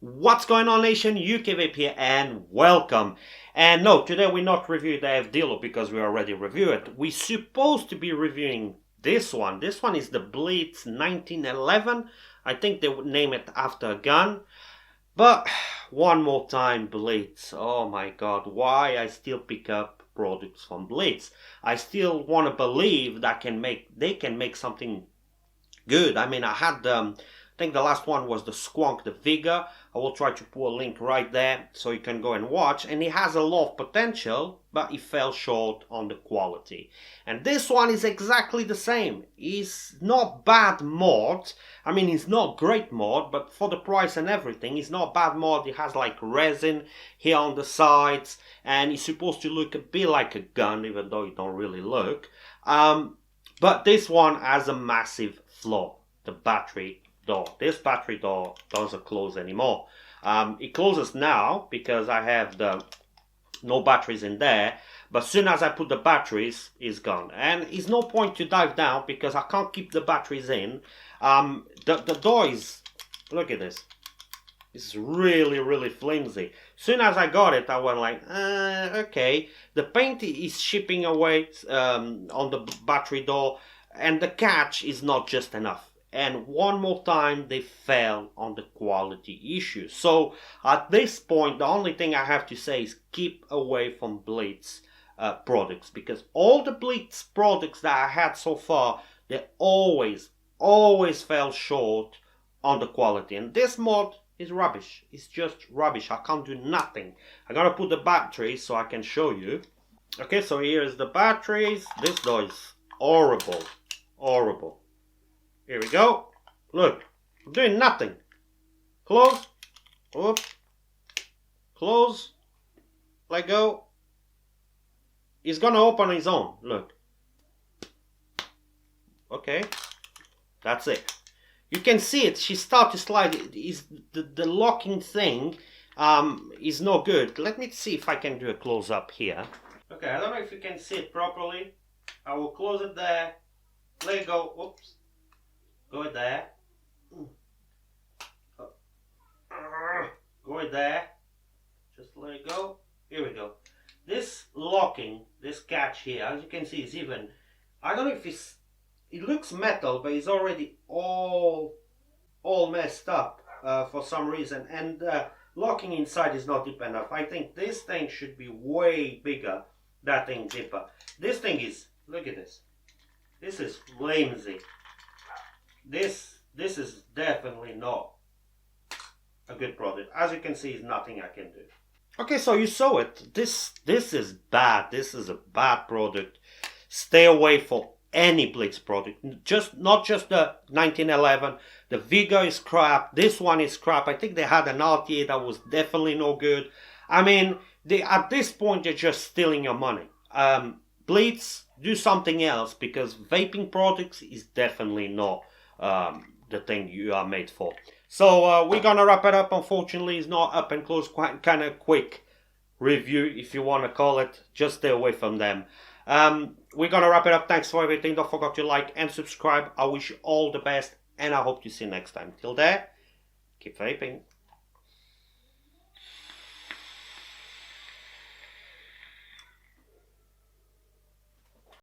What's going on, nation? ukvapeuk here and welcome. And no, today we're not reviewing the FDilo because we already reviewed it. We're supposed to be reviewing this one. This one is the Blitz 1911. I think they would name it after a gun. But one more time, Blitz. Oh my god, why I still pick up products from Blitz? I still want to believe that they can make something good. I mean, I had I think the last one was the Squonk, the Vigor. I will try to put a link right there so you can go and watch. And it has a lot of potential, but it fell short on the quality. And this one is exactly the same. It's not bad mod. I mean, it's not great mod, but for the price and everything, it's not bad mod. It has like resin here on the sides, and it's supposed to look a bit like a gun, even though it don't really look. But this one has a massive flaw: the battery door. This battery door doesn't close anymore. It closes now because I have the no batteries in there, but as soon as I put the batteries, it's gone. And it's no point to dive down because I can't keep the batteries in. The door is, look at this, it's really flimsy. Soon as I got it, I was like, okay. The paint is chipping away on the battery door, and the catch is not just enough. And one more time they fell on the quality issue. So at this point, the only thing I have to say is keep away from Blitz products, because all the Blitz products that I had so far, they always fell short on the quality. And this mod is rubbish. It's just rubbish. I can't do nothing. I gotta put the batteries so I can show you. Okay, so here's the batteries. This door is horrible. Here we go. Look, I'm doing nothing. Close. Oops. Close. Let go. He's gonna open his own. Look. Okay. That's it. You can see it. She started to slide. The locking thing is no good. Let me see if I can do a close up here. Okay, I don't know if you can see it properly. I will close it there. Let it go. Oops. Go there. Go there. Just let it go. Here we go. This locking, this catch here, as you can see, is even. I don't know if it looks metal, but it's already all messed up for some reason. And locking inside is not deep enough. I think this thing should be way bigger. That thing deeper. This thing is. Look at this. This is flimsy. This is definitely not a good product. As you can see, there's nothing I can do. Okay, so you saw it. This is bad. This is a bad product. Stay away from any Blitz product. Not just the 1911. The Vigor is crap. This one is crap. I think they had an RTA that was definitely no good. I mean, at this point, they're just stealing your money. Blitz, do something else, because vaping products is definitely not the thing you are made for. So we're gonna wrap it up. Unfortunately, it's not up and close, quite kind of quick review, if you want to call it. Just stay away from them. We're gonna wrap it up. Thanks for everything. Don't forget to like and subscribe. I wish you all the best, and I hope to see you next time. Till there, keep vaping.